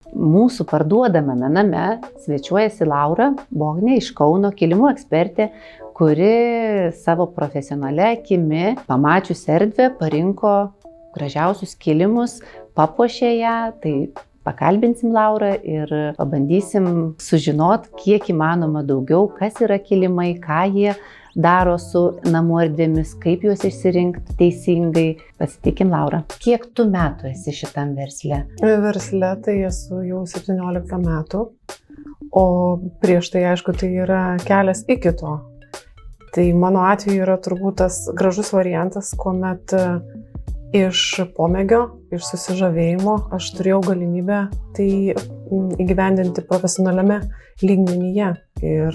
Mūsų parduodamame name svečiuojasi Laura Bognė iš Kauno, kilimų ekspertė, kuri savo profesionalia akimi, pamačius erdvę, parinko gražiausius kilimus, papuošė ją. Tai pakalbinsim Laurą ir pabandysim sužinot, kiek įmanoma daugiau, kas yra kilimai, ką jie daro su namų erdvėmis, kaip juos išsirinkti teisingai. Pasitikim, Laura. Kiek tu metų esi šitam versle? Versle tai esu jau 17 metų, o prieš tai, aišku, tai yra kelias iki to. Tai mano atveju yra turbūt tas gražus variantas, kuomet iš pomėgio, iš susižavėjimo aš turėjau galimybę tai įgyvendinti profesionaliame lygmenyje. Ir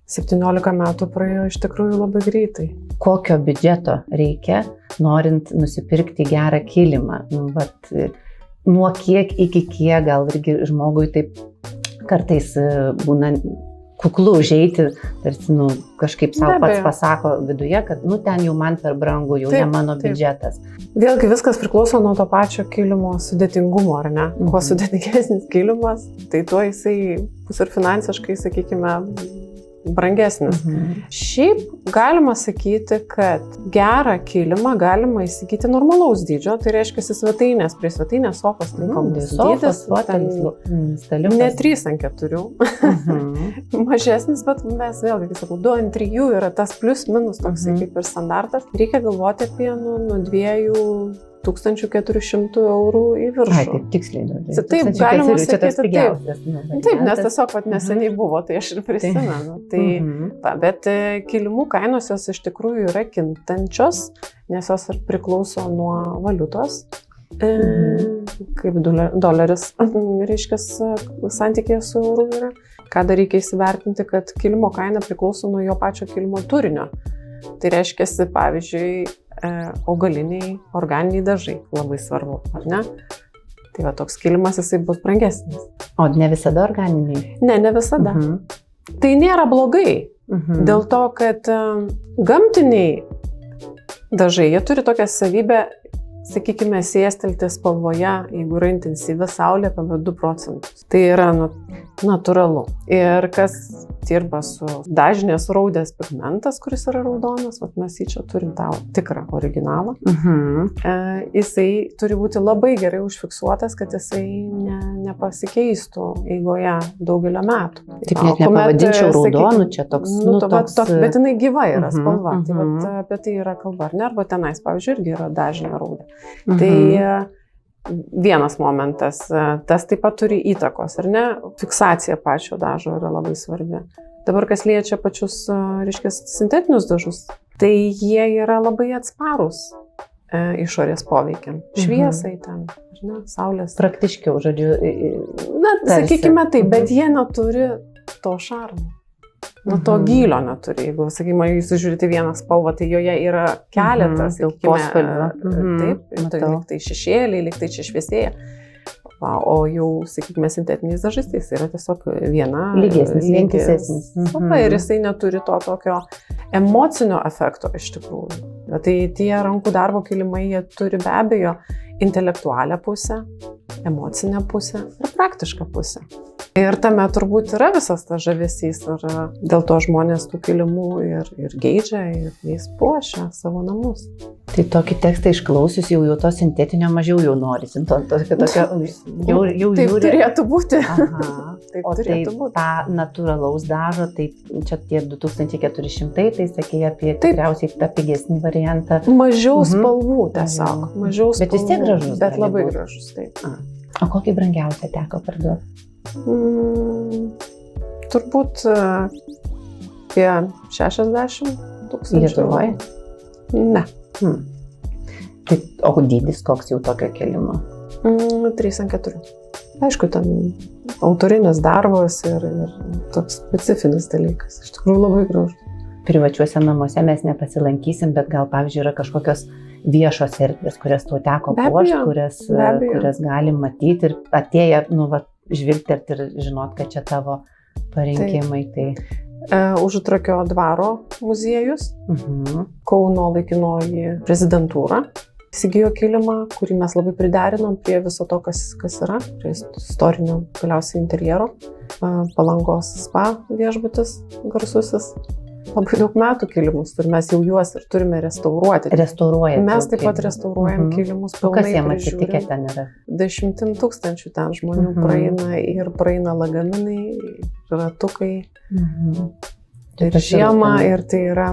17 metų praėjo iš tikrųjų labai greitai. Kokio biudžeto reikia, norint nusipirkti gerą kilimą? Nuo kiek iki kiek, gal irgi žmogui taip kartais būna kuklu užeiti, tarsi kažkaip savo pats pasako viduje, kad ten jau man per brangu, jau ne mano biudžetas. Vėlgi viskas priklauso nuo to pačio kilimo sudėtingumo, ar ne? Kuo sudėtingesnis kilimas, tai tuo jisai bus ir finansiškai, sakykime, brangesnis. Šiaip galima sakyti, kad gerą kilimą galima įsigyti normalaus dydžio, tai reiškia svetainės, prie svetainės sofos tinkamas dydis, ne 3x4, mažesnis, bet mes vėlgi, kaip sakau, 2x3 yra tas plius minus toksai kaip ir standartas. Reikia galvoti apie nuo 2400 eurų į viršų. Ai, taip tiksliai. Taip, galima sakyti taip. Taip, nes tiesiog neseniai buvo, tai aš ir prisimenu. Bet kilimų kainos jos iš tikrųjų yra kintančios, nes jos ir priklauso nuo valiutos. Kaip doleris, reiškia, santykėje su euru yra. Ką dar reikia įsivertinti, kad kilimo kaina priklauso nuo jo pačio kilimo turinio. Tai reiškia, pavyzdžiui, augaliniai, organiniai dažai labai svarbu, ar ne? Tai va, toks kilimas jisai bus brangesnis. O ne visada organiniai? Ne visada. Tai nėra blogai, dėl to, kad gamtiniai dažai, jie turi tokią savybę, sakykime, sėstelti spalvoje, jeigu yra intensyvi saulė, apie 2%. Tai yra natūralu. Ir kas dirba su dažnės raudės pigmentas, kuris yra raudonas, mes jį čia turim tą tikrą originalą. Jisai turi būti labai gerai užfiksuotas, kad jisai nepasikeistų eigoje daugelio metų. Taip net nepavadinčiau raudonų, čia toks, bet jinai gyva yra spalva. Tai apie tai yra kalba, ar ne? Arba tenais, pavyzdžiui, irgi yra dažnė raudė. Tai vienas momentas, tas taip pat turi įtakos, ar ne? Fiksacija pačio dažo yra labai svarbi. Dabar, kas liečia pačius, reiškia, sintetinius dažus, tai jie yra labai atsparūs išorės poveikiam. Šviesai ten, ar ne? Saulės. Praktiškiau, žodžiu. Sakykime taip, bet jie neturi to šarmo. To gylio neturi. Jeigu, sakykime, jūs žiūrite vieną spalvą, tai joje yra keletas, taip, liktai šešėliai, liktai čia šviesėja. O jau, sakykime, sintetiniais dažais, tai jis yra tiesiog viena lygesnis. Ir jisai neturi to tokio emocinio efekto iš tikrųjų. Tai tie rankų darbo kilimai, jie turi be abejo intelektualią pusę, emocinę pusę ir praktišką pusę. Ir tame turbūt yra visas tas žavesys, ir dėl to žmonės tų kilimų ir geidžia, ir jais puošia savo namus. Tai tokį tekstą išklausius jau to sintetinio mažiau jau norisi. Jau taip turėtų būti. O taip tą natūralaus dažo, tai čia tie 2400, tai sakė apie tikriausiai tą pigesnį variantą. Mažiau spalvų tiesiog. Bet vis tiek gražus. Bet labai gražus, taip. O kokį brangiausią teko parduoti? Turbūt apie 60 000. Lietuvoje? Ne. O dydis koks jau tokio kilimo? 3x4. Aišku, ten autorinis darbas ir toks specifinis dalykas. Iš tikrųjų labai gražus. Privačiuose namuose mes nepasilankysim, bet gal, pavyzdžiui, yra kažkokios viešos erdvės, kurias tau teko puošti, kurias gali matyti ir atėję, žvilgtert ir žinot, kad čia tavo parinkimai. Užutrakio dvaro muziejus, Kauno laikinoji prezidentūra, įsigijo kilimą, kurį mes labai priderinom prie viso to, kas yra, prie istorinio galiausiai interjero. Palangos spa viešbutis garsusis. Labai daug metų kilimus ir mes jau juos ir turime restauruoti. Restauruojate. Mes taip pat restauruojam kilimus, pilnai kas jiem atsitikę ten yra? 10 000 ten žmonių praeina lagaminai, ratukai. Ir žiemą, ir tai yra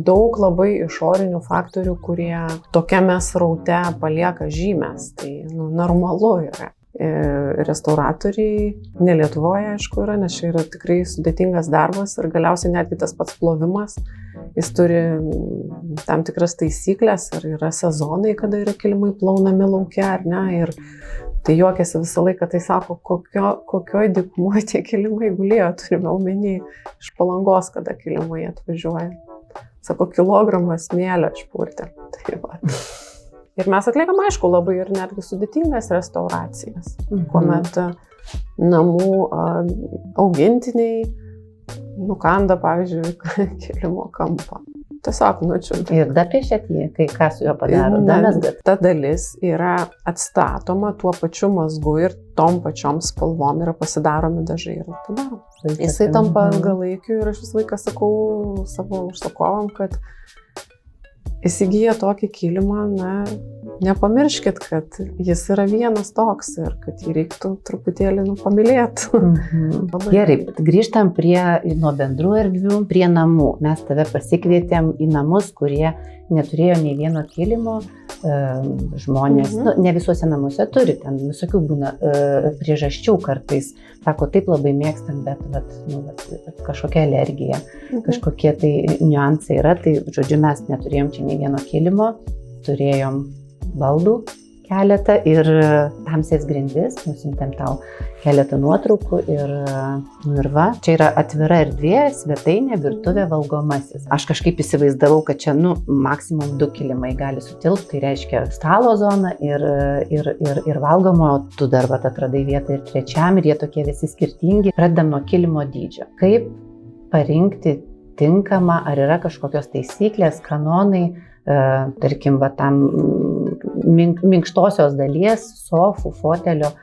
daug labai išorinių faktorių, kurie tokiame sraute palieka žymės. Tai normalu yra. Restauratoriai, ne Lietuvoje aišku yra, nes čia yra tikrai sudėtingas darbas ir galiausiai netgi tas pats plovimas, jis turi tam tikras taisyklės ir yra sezonai, kada yra kilimai plaunami lauke ar ne, ir tai juokiasi visą laiką, tai sako, kokioj dykumoje tie kilimai gulėjo, turime omeny iš Palangos, kada kilimai atvažiuoja. Sako, kilogramas smėlio išpurtė. Tai va. Ir mes atliekam, aišku, labai ir netgi sudėtingas restauracijas, kuomet namų augintiniai nukanda, pavyzdžiui, kilimo kampą. Tiesiog nučiulti. Ir dapiešėt jį, kai ką su juo padaro? Ta dalis yra atstatoma tuo pačiu mazgu ir tom pačiom spalvom yra pasidaromi dažai ir padarom. Jisai tampa ilgalaikiu ir aš visą laiką sakau savo užsakovam, kad įsigiję tokį kilimą, nepamirškit, kad jis yra vienas toks ir kad jį reiktų truputėlį pamylėti. Gerai, grįžtam nuo bendrų erdvių prie namų. Mes tave pasikvietėm į namus, kurie neturėjo nei vieno kilimo. Žmonės, ne visuose namuose turi, ten visokių būna priežasčių kartais. Sako, taip labai mėgstam, bet kažkokia alergija, kažkokie tai niuansai yra. Tai, žodžiu, mes neturėjom čia nei vieno kilimo, turėjom baldų keletą ir tamsės grindis, nusiuntėm tau keletą nuotraukų ir va, čia yra atvira erdvė, svetainė, virtuvė, valgomasis. Aš kažkaip įsivaizdavau, kad čia, maksimum 2 kilimai gali sutilpti, tai reiškia stalo zona ir valgomo, tu dar atradai vietą ir trečiam, ir jie tokie visi skirtingi. Pradedam nuo kilimo dydžio. Kaip parinkti tinkamą, ar yra kažkokios taisyklės, kanonai, tarkim, tam minkštosios dalies, sofų, fotelio,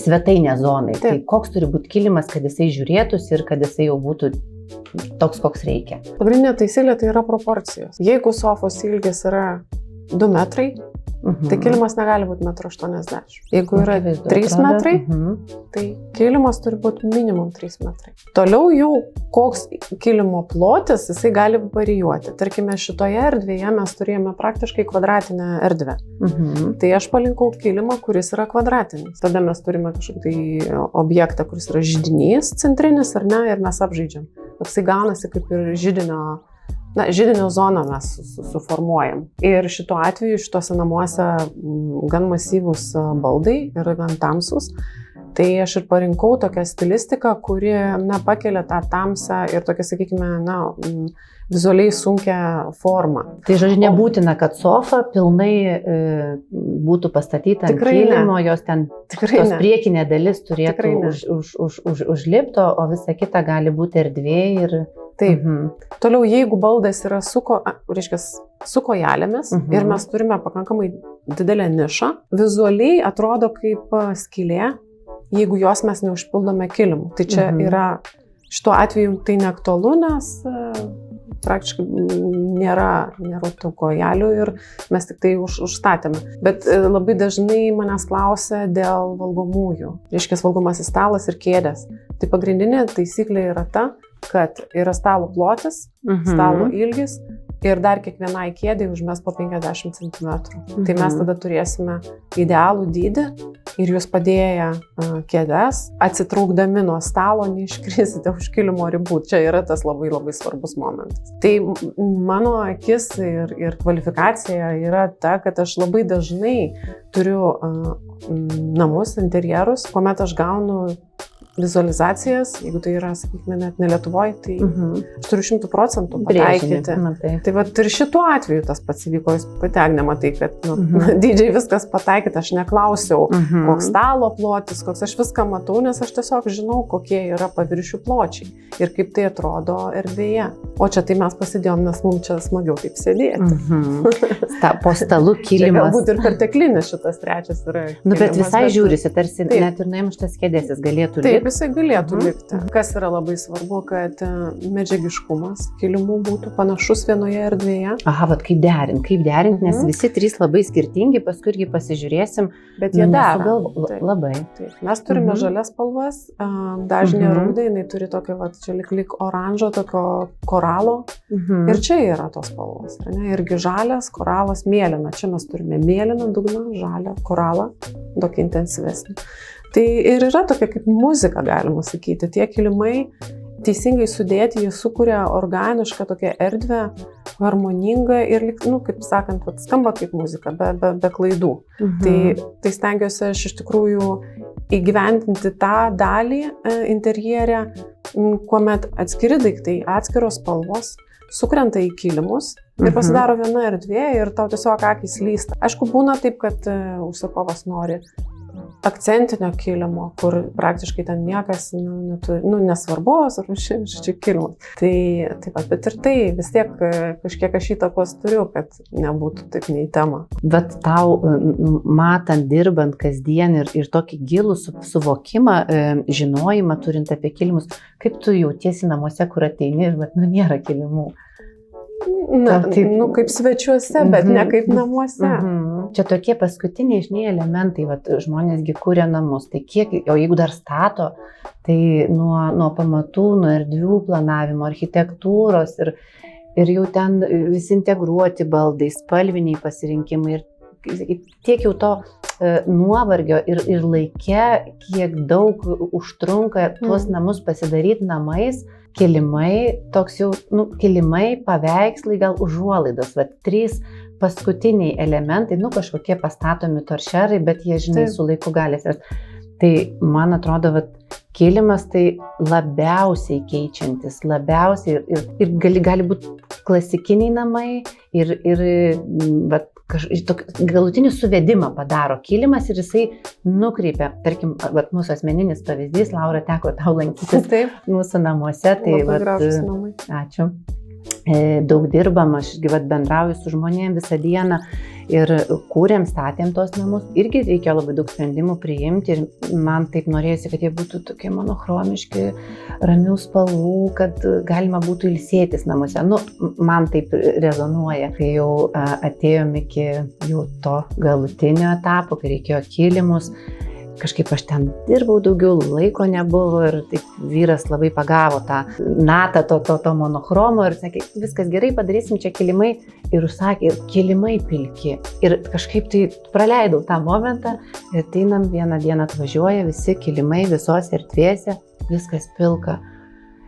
svetainė zonai. Tai koks turi būti kilimas, kad jisai žiūrėtųsi ir kad jisai jau būtų toks, koks reikia? Pagrindinė taisyklė tai yra proporcijos. Jeigu sofos ilgis yra 2 metrai, tai kilimas negali būti 1,80 m. Jeigu yra 3 metrai, tai kilimas turi būti minimum 3 metrai. Toliau jau koks kilimo plotis, jisai gali varijuoti. Tarkime, šitoje erdvėje mes turėjome praktiškai kvadratinę erdvę. Tai aš palinkau kilimą, kuris yra kvadratinis. Tada mes turime kažkokį objektą, kuris yra židinys centrinis, ar ne, ir mes apžaidžiam. Toksai gaunasi kaip ir židinio zoną mes suformuojam. Ir šituo atveju, šituose namuose gan masyvūs baldai ir gan tamsus. Tai aš ir parinkau tokią stilistiką, kuri pakelia tą tamsą ir tokią, sakykime, vizualiai sunkią formą. Tai žodžiu, nebūtina, kad sofa pilnai būtų pastatyta ant kilimo, jos ten tos priekinė dalis turėtų užlipto, o visa kita gali būti erdvė ir... Taip. Toliau, jeigu baldas yra su kojelėmis ir mes turime pakankamai didelę nišą, vizualiai atrodo kaip skylė, jeigu jos mes neužpildome kilimu. Tai čia yra, šituo atveju tai neaktualu, nes praktiškai nėra tų kojelių ir mes tik tai užstatėme. Bet labai dažnai manęs klausia dėl valgomųjų. Reiškia, valgomasis stalas ir kėdės. Tai pagrindinė taisyklė yra ta, kad yra stalo plotis, stalo ilgis ir dar kiekvienai kėdai užmes po 50 cm. Tai mes tada turėsime idealų dydį ir jūs padėję kėdes, atsitraukdami nuo stalo, neiškrisite už kilimo ribų. Čia yra tas labai labai svarbus momentas. Tai mano akis ir kvalifikacija yra ta, kad aš labai dažnai turiu namus, interjerus, kuomet aš gaunu vizualizacijas, jeigu tai yra, sakykime, net ne Lietuvoje, tai aš turiu 100% pataikyti. Tai va, ir šituo atveju tas pats įvyko, jūs pati Agnė matai, kad dydžiai viskas pataikyti, aš neklausiau, koks stalo plotis, koks aš viską matau, nes aš tiesiog žinau, kokie yra paviršių pločiai ir kaip tai atrodo erdvėje. O čia tai mes pasidėjom, nes mums čia smagiau taip sėdėti. Po stalu kilimas. Galbūt ir perteklinis šitas trečias yra. Bet visai žiūrisi, tarsi net ir neimštas kėdės jis galėtų likti. Taip, jisai galėtų likti. Kas yra labai svarbu, kad medžiagiškumas kilimų būtų panašus vienoje erdvėje. Aha, vat kaip derint, nes visi trys labai skirtingi, paskui irgi pasižiūrėsim. Bet jie dera. Labai. Taip. Mes turime žalias spalvas, dažnė rūdai, jinai turi tokio, čia lik oranžo, tokio koralo. Ir čia yra tos spalvos. Irgi žalias, koralas, mėlyna. Čia mes turime mėlyną dugną, žalią, koralą, tokį intensyvesnį. Tai ir yra tokia kaip muzika, galima sakyti. Tie kilimai teisingai sudėti, jie sukuria organišką tokią erdvę, harmoningą ir, kaip sakant, skamba kaip muzika, be klaidų. Tai stengiuosi aš iš tikrųjų įgyvendinti tą dalį interjere, kuomet atskiri daiktai, atskiros spalvos sukrenta į kilimus ir pasidaro viena erdvė ir tau tiesiog akys lysta. Aišku, būna taip, kad užsakovas nori akcentinio kilimo, kur praktiškai ten niekas neturi, nesvarbos, ar čia kilimas. Tai bet ir tai vis tiek kažkiek aš įtakos turiu, kad nebūtų taip nei tema. Bet tau, matant, dirbant kasdien ir tokį gilų suvokimą, žinojimą turint apie kilimus, kaip tu jautiesi namuose, kur ateini ir nėra kilimų? Kaip svečiuose, bet ne kaip namuose. Čia tokie paskutiniai, elementai, žmonėsgi kuria namus. Tai o jeigu dar stato, tai nuo pamatų, nuo erdvių planavimo, architektūros ir jau ten visi integruoti baldai, spalviniai pasirinkimai ir tiek jau to nuovargio ir laike, kiek daug užtrunka tuos namus pasidaryti namais. Kilimai, toks jau, kilimai, paveikslai, gal užuolaidos, 3 paskutiniai elementai, kažkokie pastatomi toršerai, bet jie, su laiku gali atsirasti. Tai, man atrodo, kilimas tai labiausiai keičiantis, ir gali būti klasikiniai namai ir galutinį suvedimą padaro kilimas ir jisai nukreipia, tarkim, mūsų asmeninis pavyzdys, Laura, teko tau lankytis mūsų namuose, tai gražūs namai. Ačiū. Daug dirbam, aš bendrauju su žmonėm visą dieną ir kūrėm, statėm tos namus. Irgi reikėjo labai daug sprendimų priimti ir man taip norėjosi, kad jie būtų tokie monochromiški, ramių spalvų, kad galima būtų ilsėtis namuose. Man taip rezonuoja, kai jau atėjom iki jau to galutinio etapo, kai reikėjo kilimus. Kažkaip aš ten dirbau daugiau, laiko nebuvo ir taip vyras labai pagavo tą natą to monochromo ir sakė, viskas gerai, padarysim čia kilimai ir užsakė, kilimai pilki. Ir kažkaip tai praleidau tą momentą ir ateinam vieną dieną atvažiuoja visi kilimai visose erdvėse, viskas pilka.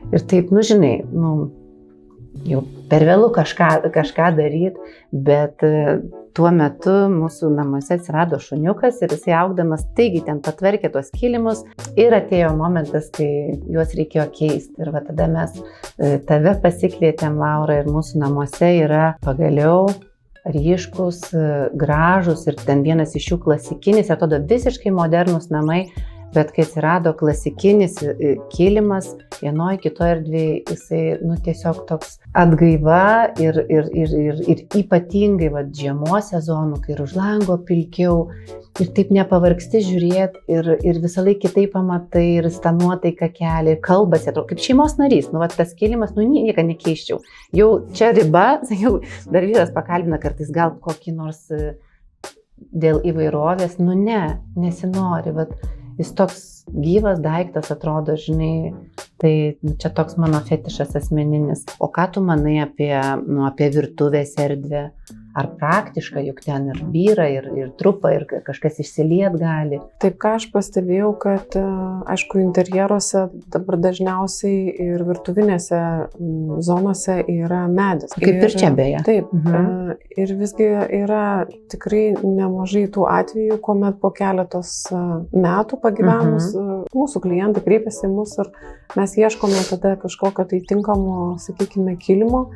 Ir taip, jau per vėlu kažką daryti, bet tuo metu mūsų namuose atsirado šuniukas ir jisai augdamas taigi ten patvarkė tuos kilimus ir atėjo momentas, kai juos reikėjo keisti. Ir tada mes tave pasikvietėm, Laura, ir mūsų namuose yra pagaliau ryškus, gražus ir ten vienas iš jų klasikinis, atrodo visiškai modernus namai. Bet kai atsirado klasikinis kilimas, vienoje kitoje erdvėje, jisai tiesiog toks atgaiva ir ypatingai žiemos sezonų, kai ir už lango pilkiau ir taip nepavargsti žiūrėti ir visą laiką kitaip pamatai ir tą nuotaiką kelia ir kalbasi, atrodo, kaip šeimos narys, tas kilimas, nieką nekeiščiau. Jau čia riba, sakiau, dar vyras pakalbina kartais gal kokį nors dėl įvairovės, nesinori, jis toks gyvas daiktas atrodo, tai čia toks mano fetišas asmeninis. O ką tu manai apie virtuvės erdvę? Ar praktiška, juk ten ir byra, ir trupa, ir kažkas išsiliet gali? Taip, ką aš pastebėjau, kad, aišku, interjeruose dabar dažniausiai ir virtuvinėse zonose yra medis. Kaip ir čia beje. Taip. Ir visgi yra tikrai nemažai tų atvejų, kuomet po keletos metų pagyvenus mūsų klientai kreipiasi į mus ir mes ieškome tada kažkokio tai tinkamo, sakykime, kilimo.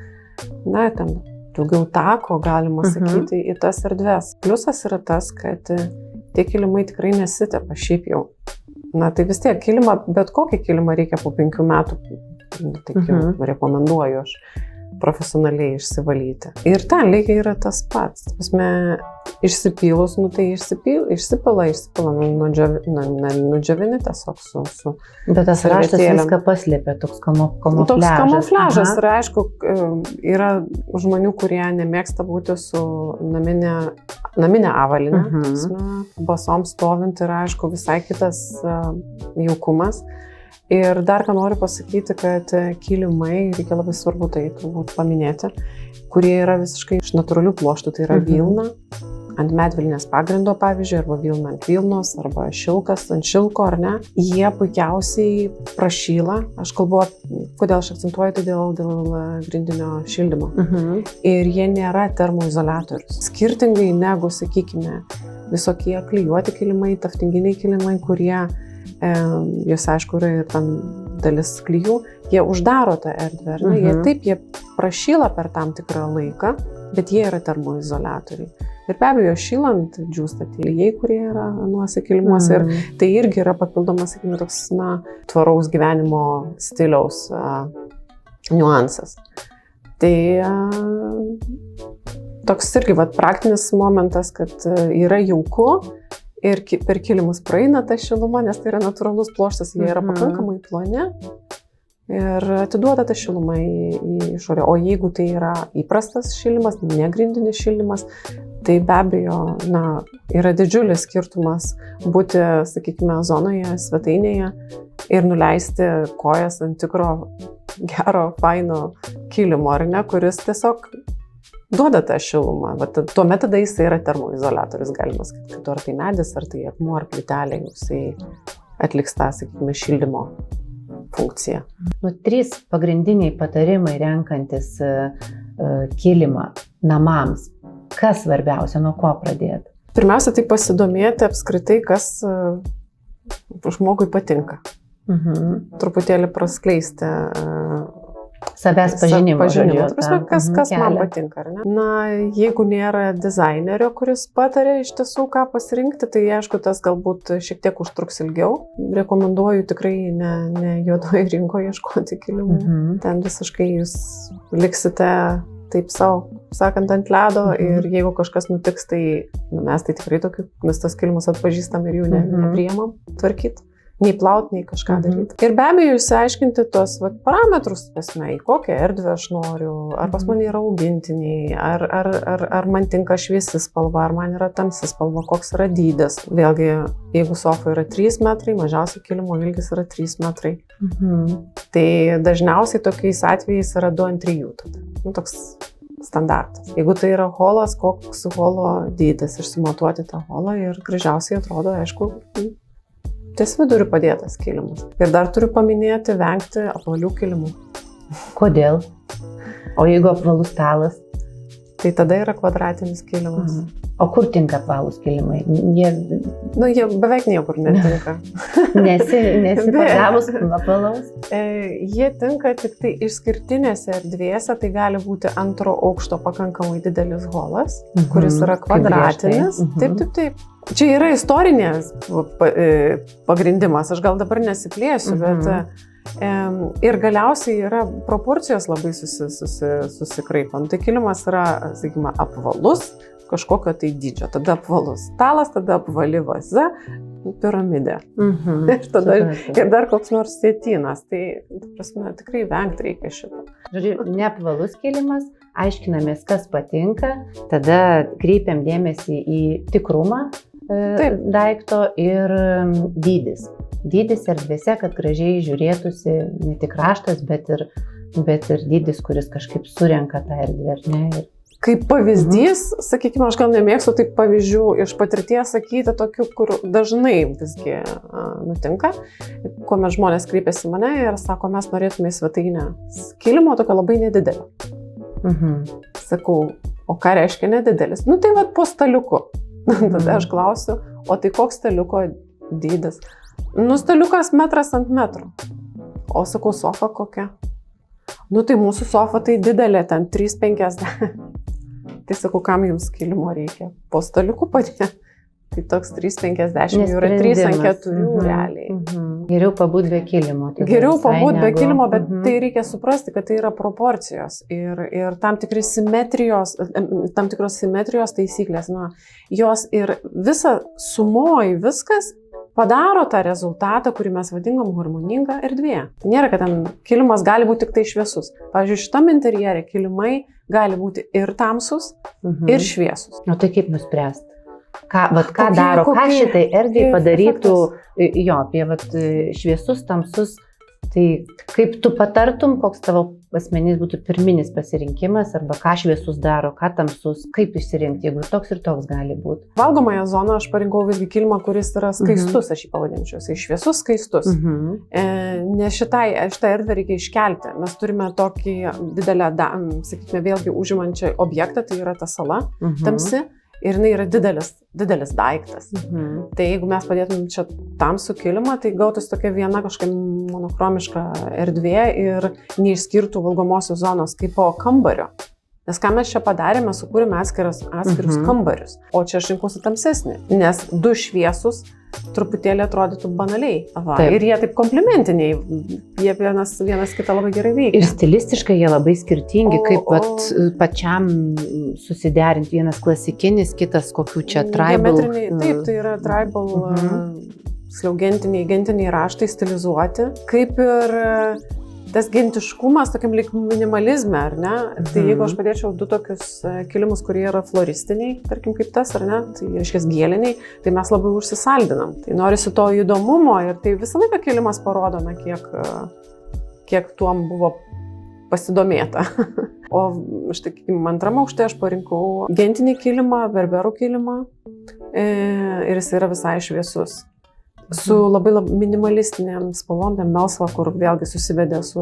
Ten daugiau tako, galima sakyti, į tas erdves. Pliusas yra tas, kad tie kilimai tikrai nesitepa šiaip jau. Tai vis tiek bet kokį kilimą reikia po 5 metų taip jau rekomenduoju aš profesionaliai išsivalyti. Ir ten lygiai yra tas pats. Išsipylus, tai išsipila, nudžiavini tiesiog su Bet tas raštas viską paslėpia, toks kamufliažas. Toks kamufliažas. Ir aišku, yra žmonių, kurie nemėgsta būti su naminė avalinė. Basom stovint yra, aišku, visai kitas jaukumas. Ir dar ką noriu pasakyti, kad kilimai, reikia labai svarbu tai turbūt paminėti, kurie yra visiškai iš natūralių pluoštų, tai yra vilna ant medvilnės pagrindo, pavyzdžiui, arba vilna ant vilnos, arba šilkas ant šilko, ar ne. Jie puikiausiai prašyla, aš kalbu, kodėl aš akcentuoju, tai dėl grindinio šildymo. Ir jie nėra termoizoliatorius. Skirtingai negu, sakykime, visokie klijuoti kilimai, taftinginiai kilimai, kurie jos, aišku, yra ir tam dalis klijų, jie uždaro tą erdvę, jie prašyla per tam tikrą laiką, bet jie yra termoizoliatoriai. Ir be abejo, šylant džiūsta tie klijai, kurie yra anuose kilimuose, ir tai irgi yra papildomas, sakykime, toks, tvaraus gyvenimo stiliaus niuansas. Tai toks irgi praktinis momentas, kad yra jauku, ir per kilimus praeina ta šiluma, nes tai yra natūralus pluoštas, jie yra pakankamai ploni ir atiduoda tą šilumą į išorę. O jeigu tai yra įprastas šildymas, negrindinis šildymas, tai be abejo, yra didžiulis skirtumas būti, sakykime, zonoje, svetainėje ir nuleisti kojas ant tikro gero, faino kilimo, ar ne, kuris tiesiog duoda tą šilumą. Tuomet tada jis yra termoizoliatorius, galima sakyti, kad ar tai medis, ar tai akmuo, ar plytelė, jisai atliks tą, sakykime, šildymo funkciją. 3 pagrindiniai patarimai renkantis kilimą namams. Kas svarbiausia, nuo ko pradėti? Pirmiausia, tai pasidomėti apskritai, kas žmogui patinka. Truputėlį praskleisti savęs pažinimo. Kas man patinka, ar ne? Jeigu nėra dizainerio, kuris patarė iš tiesų, ką pasirinkti, tai aišku, tas galbūt šiek tiek užtruks ilgiau. Rekomenduoju tikrai ne juodoje rinkoje ieškoti kilimų. Ten visiškai jūs liksite taip savo, sakant, ant ledo ir jeigu kažkas nutiks, tai mes tai tikrai tokių, mes tas kilimus atpažįstam ir jų nepriemam tvarkyti. Nei plaut, nei kažką daryti. Ir be abejo, išsiaiškinti tuos parametrus, į kokią erdvę aš noriu, ar pas mane yra augintiniai, ar man tinka šviesi spalva, ar man yra tamsi spalva, koks yra dydis. Vėlgi, jeigu sofa yra 3 metrai, mažiausiai kilimo ilgis yra 3 metrai. Tai dažniausiai tokiais atvejais yra 2 ant 3. Tada. Toks standartas. Jeigu tai yra holas, koks holo dydis, išsimatuoti tą holą ir gražiausiai atrodo, aišku, ties viduriu padėtas kilimas. Ir dar turiu paminėti, vengti apvalių kilimų. Kodėl? O jeigu apvalus stalas? Tai tada yra kvadratinis kilimas. O kur tinka apvalūs kilimai? Jie beveik niekur netinka. Nesi pagavus apvalaus? Jie tinka tik tai išskirtinėse erdvėse, tai gali būti 2 aukšto pakankamai didelis holas, kuris yra kvadratinis. Taip. Čia yra istorinės pagrindimas, aš gal dabar nesiplėsiu, bet ir galiausiai yra proporcijos labai susikraipant. Tai kilimas yra, sakykime, apvalus, kažkokio tai dydžio, tada apvalus stalas, tada apvali vaza, piramidė. Ir dar koks nors sietynas, tai prasme, tikrai vengti reikia šito. Žodžiu, neapvalus kilimas, aiškinamės, kas patinka, tada kreipiam dėmesį į tikrumą daikto ir dydis. Dydis erdvėse, kad gražiai žiūrėtųsi ne tik raštas, bet ir dydis, kuris kažkaip surenka tą erdvę, ar ne? Kaip pavyzdys, sakykime, aš gal nemėgstu taip pavyzdžių iš patirties sakyti tokių, kur dažnai visgi nutinka, kuomet žmonės kreipiasi mane ir sako, mes norėtume į svetainę kilimo tokio labai nedidelio. Sakau, o ką reiškia nedidelis? Tai po staliuku. Tada aš klausiu, o tai koks staliuko dydis? Staliukas 1 ant 1 metro. O sakau, sofa kokia? Tai mūsų sofa tai didelė, ten 3,50. Tai sakau, kam jums kilimo reikia? Po staliuku padėti. Tai toks 3,50 jau yra 3 ant 4 realiai. Geriau pabūt be kilimo. Geriau pabūt be kilimo, bet tai reikia suprasti, kad tai yra proporcijos ir tam tikros simetrijos taisyklės. Jos ir visa sumoj viskas padaro tą rezultatą, kurį mes vadinam harmoninga erdvė. Tai nėra, kad ten kilimas gali būti tik tai šviesus. Pavyzdžiui, šitam interjere kilimai gali būti ir tamsus, ir šviesus. O tai kaip nuspręsti? Ką daro, ką šitai erdvėj padarytų, apie šviesus, tamsus, tai kaip tu patartum, koks tavo asmeninis būtų pirminis pasirinkimas, arba ką šviesus daro, ką tamsus, kaip išsirinkti, jeigu toks ir toks gali būti. Valgomąją zoną aš parinkau visgi kilimą, kuris yra skaistus, aš jį pavadinčiau, jisai šviesus, skaistus. Nes šitą erdvę reikia iškelti. Mes turime tokį didelę, sakykime, vėlgi užimančią objektą, tai yra ta sala tamsi. Ir jinai yra didelis daiktas. Tai jeigu mes padėtumėm čia tamsų kilimą, tai gautųsi tokia viena kažkokia monochromiška erdvė ir neišskirtų valgomosios zonos kaip po kambario. Nes ką mes čia padarėme, sukūrėme atskirus kambarius. O čia aš rinkausi tamsesnį, nes du šviesus truputėlį atrodytų banaliai. Ir jie taip komplimentiniai, jie vienas kitą labai gerai veikia. Ir stilistiškai jie labai skirtingi, kaip pačiam susiderinti, vienas klasikinis, kitas kokių čia tribal. Taip, tai yra tribal, gentiniai raštai stilizuoti, kaip ir tas gentiškumas tokiam lyg minimalizme, ar ne? Tai jeigu aš padėčiau du tokius kilimus, kurie yra floristiniai, tarkim kaip tas, ar ne? Tai reiškia gėliniai, tai mes labai užsisaldinam. Tai norisi to įdomumo ir tai visą laiką kilimas parodo, kiek tuom buvo pasidomėta. O štai, antram aukšte aš parinkau gentinį kilimą, berberų kilimą ir jis yra visai šviesus. Su labai minimalistinėm spalvom, melsva, kur vėlgi susivedė su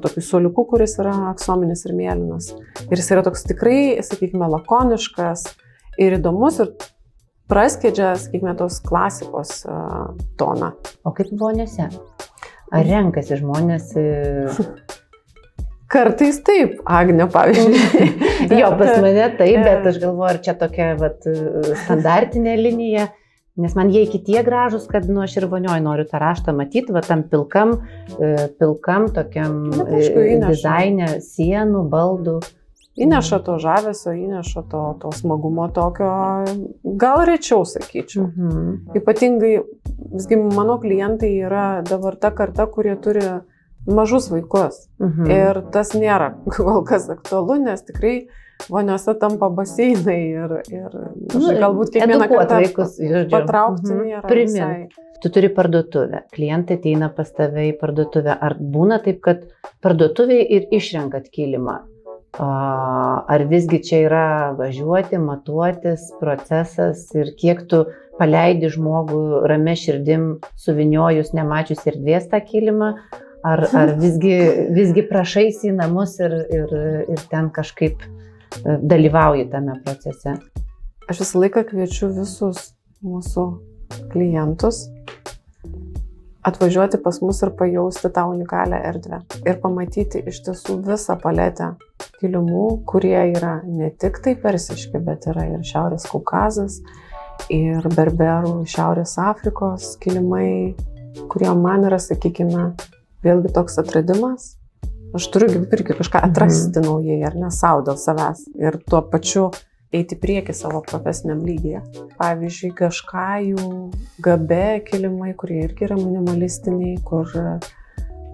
tokiu suoliuku, kuris yra aksominis ir mėlynas. Ir jis yra toks tikrai, sakykime, lakoniškas ir įdomus ir praskiedžia, sakykime, tos klasikos toną. O kaip voniose? Ar renkasi žmonės? Kartais taip, Agnė, pavyzdžiui. Jo, pas mane taip, bet aš galvoju, ar čia tokia standartinė linija. Nes man jie iki tie gražus, kad aš ir vonioj noriu tą raštą matyti, tam pilkam tokiam dizaine sienų, baldų. Įneša to žavesio, įneša to smagumo tokio, gal rečiau sakyčiau. Ypatingai, visgi mano klientai yra dabar ta karta, kurie turi mažus vaikus. Ir tas nėra kol kas aktualu, nes tikrai voniose tampa baseinai ir galbūt kiekvieną kartą patraukti nėra visai. Tu turi parduotuvę, klientai ateina pas tave į parduotuvę. Ar būna taip, kad parduotuvėje ir išrenkat kilimą? Ar visgi čia yra važiuoti, matuotis, procesas ir kiek tu paleidi žmogų ramia širdim suviniojus, nemačius erdvės tą kilimą? Ar visgi prašaisi į namus ir ten kažkaip dalyvauji tame procese? Aš visą laiką kviečiu visus mūsų klientus atvažiuoti pas mus ir pajausti tą unikalią erdvę ir pamatyti iš tiesų visą paletę kilimų, kurie yra ne tik tai persiški, bet yra ir Šiaurės Kaukazas, ir berberų Šiaurės Afrikos kilimai, kurie man yra, sakykime, vėlgi toks atradimas. Aš turiu irgi kažką atrasti naujai, ar ne, sau dėl savęs ir tuo pačiu eiti prieki savo profesiniam lygyje. Pavyzdžiui, Gaškajų Gabe kilimai, kurie irgi yra minimalistiniai,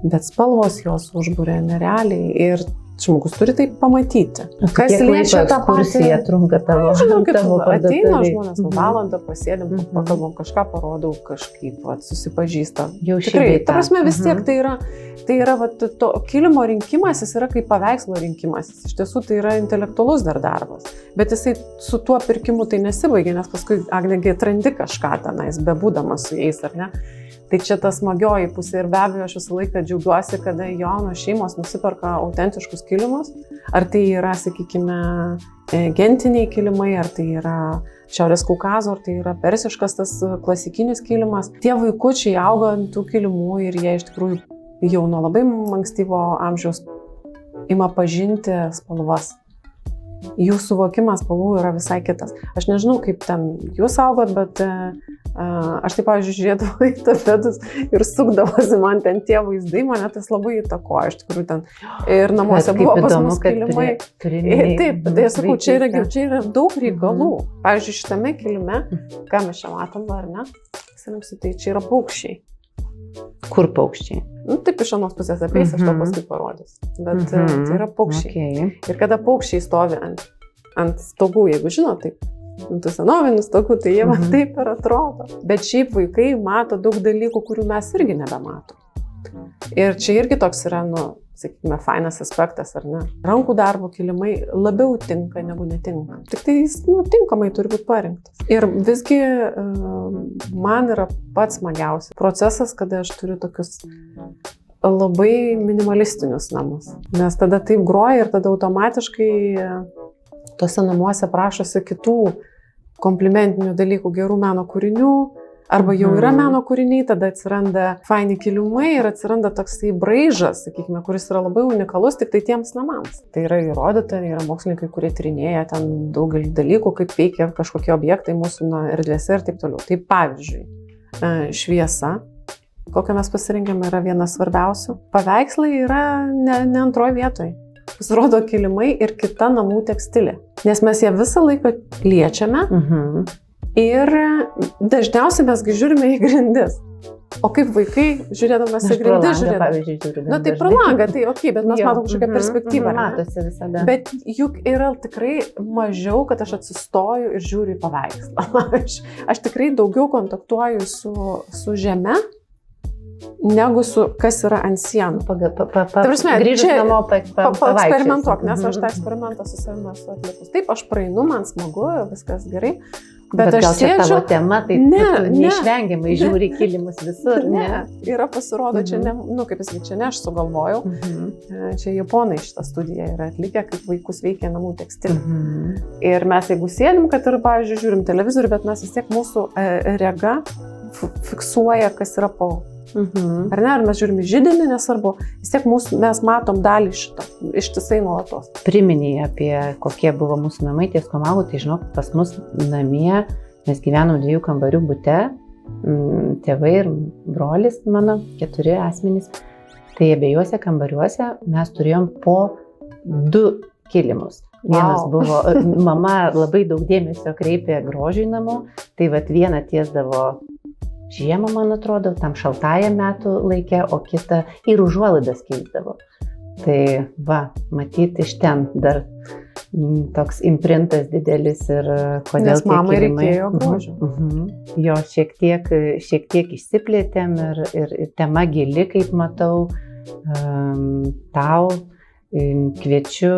bet spalvos jos užburia nerealiai ir žmogus turi tai pamatyti. Kas liečia tą ekskursiją trunka tavo parduotuvėje? Ateina žmonės, valandą pasėdim, pakalbam, kažką parodau, kažkaip susipažįsta. Tikrai, ta prasme vis tiek tai yra to kilimo rinkimas, jis yra kaip paveikslo rinkimas. Iš tiesų tai yra intelektualus dar darbas. Bet jisai su tuo pirkimu tai nesibaigia, nes paskui Agnegi atrandi kažką tenais, bebūdamas su jais, ar ne? Tai čia ta smagioji pusė ir be abejo aš visą laiką džiaugiuosi, kada jaunos šeimos nusiperka autentiškus kilimus. Ar tai yra, sakykime, gentiniai kilimai, ar tai yra Šiaurės Kaukazo, ar tai yra persiškas tas klasikinis kilimas. Tie vaikučiai auga ant tų kilimų ir jie iš tikrųjų jau nuo labai ankstyvo amžiaus ima pažinti spalvas. jų suvokimas spalvų yra visai kitas. Aš nežinau, kaip ten jūs augot, bet aš taip, pavyzdžiui, žiūrėdavau į tapedus ir sukdavosi man ten tie vaizdai, mane tas labai įtakoja, iš tikrųjų ten ir namuose buvo pas mus kilimai. Taip, tai aš sakau, čia yra daug reikalų. Pavyzdžiui, šitame kilime, ką mes čia matom, ar ne? Tai čia yra paukščiai. Kur paukščiai? Taip iš anos pusės apeis, aš to paskui parodys. Bet tai yra paukščiai. Okay. Ir kada paukščiai stovi ant stogų, jeigu žinot, taip, ant senovinių stogų, tai jie man taip ir atrodo. Bet šiaip vaikai mato daug dalykų, kurių mes irgi nebematom. Ir čia irgi toks yra, sakykime, fainas aspektas, ar ne? Rankų darbo kilimai labiau tinka negu netinka. Tik tai jis, tinkamai turi būti parinktas. Ir visgi man yra pats smagiausias procesas, kada aš turiu tokius labai minimalistinius namus. Nes tada taip groja ir tada automatiškai tose namuose prašosi kitų komplimentinių dalykų, gerų meno kūrinių. Arba jau yra meno kūriniai, tada atsiranda faini kilimai ir atsiranda toksai braižas, sakykime, kuris yra labai unikalus tik tai tiems namams. Tai yra įrodyta, yra mokslininkai, kurie tyrinėja ten daugelį dalykų, kaip veikia kažkokie objektai mūsų erdvėse ir taip toliau. Tai pavyzdžiui, šviesa, kokią mes pasirinkėme, yra vienas svarbiausių. Paveikslai yra ne antroje vietoje. Pasirodo kilimai ir kita namų tekstilė. Nes mes ją visą laiką liečiame. Ir dažniausiai mesgi žiūrime į grindis. O kaip vaikai, žiūrėdamas į grindis, žiūrėdamas. Tai pro langą, tai okei, bet mes matom kažkokią perspektyvą. Matosi visada. Bet juk yra tikrai mažiau, kad aš atsistoju ir žiūriu į paveikslą. Aš tikrai daugiau kontaktuoju su žeme, negu su kas yra ant sienų. Grįžus namo paeksperimentuok, nes aš tą eksperimentą su savimi esu atlikus. Taip, aš praeinu, man smagu, viskas gerai. Bet aš sėdžiu, tavo tema, tai neišvengiamai žiūri kilimus visur, ne? Yra pasirodo, čia ne, kaip jis, čia ne aš sugalvojau, čia japonai šitą studiją yra atlikę, kaip vaikus veikia namų tekstilė. Ir mes, jeigu sėdim, kad ir, pavyzdžiui, žiūrim televizorių, bet mes vis tiek mūsų rega fiksuoja, kas yra po. Ar ne, ar mes žiūrime židinį, nesvarbu, vis tiek mes matom dalį šitą, ištisai nuolatos. Priminėjai apie kokie buvo mūsų namai ties Komagų, tai žinok, pas mus namie mes gyvenom 2 kambarių bute, tėvai ir brolis mano, 4 asmenys, tai abiejuose kambariuose mes turėjom po 2 kilimus. Vienas buvo, mama labai daug dėmesio kreipė grožiui namų, tai vat vieną tiesdavo žiemą, man atrodo, tam šaltajam metų laikė, o kitą ir užuolaidas keisdavo. Tai va, matyti iš ten dar toks imprintas didelis ir kodėl nes mamai reikėjo grožio. Jo, šiek tiek išsiplėtėm ir tema gili, kaip matau, tau kviečiu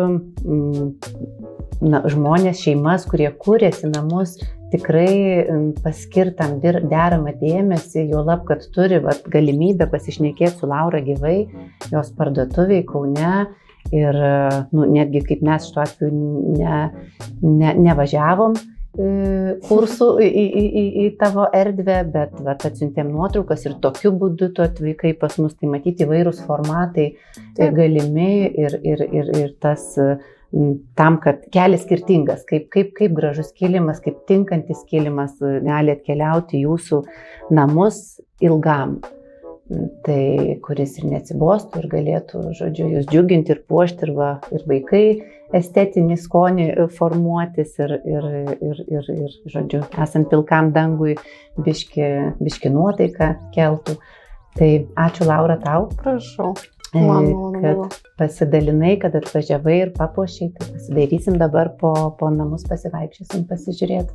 žmonės, šeimas, kurie kūrėsi namus, tikrai paskirtam deramą dėmesį, juolab, kad turi galimybę pasišnekėti su Laura gyvai, jos parduotuvėje Kaune ir netgi kaip mes šituo atveju nevažiavom kursų į tavo erdvę, bet atsiuntėm nuotraukas ir tokiu būdu tu atvykai pas mus, tai matyti įvairūs formatai galimi ir tas tam, kad kelias skirtingas, kaip gražus kilimas, kaip tinkantis kilimas gali atkeliauti jūsų namus ilgam. Tai kuris ir neatsibostų ir galėtų, žodžiu, jūs džiuginti ir puošti ir vaikai estetinį skonį formuotis ir žodžiu, esant pilkam dangui biški nuotaiką keltų. Tai ačiū Laura tau. Prašau. Kad pasidalinai, kad atvažiavai ir papuošiai, tai pasidairysim dabar po namus pasivaikščiosim, pasižiūrėti,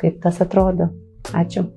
kaip tas atrodo. Ačiū.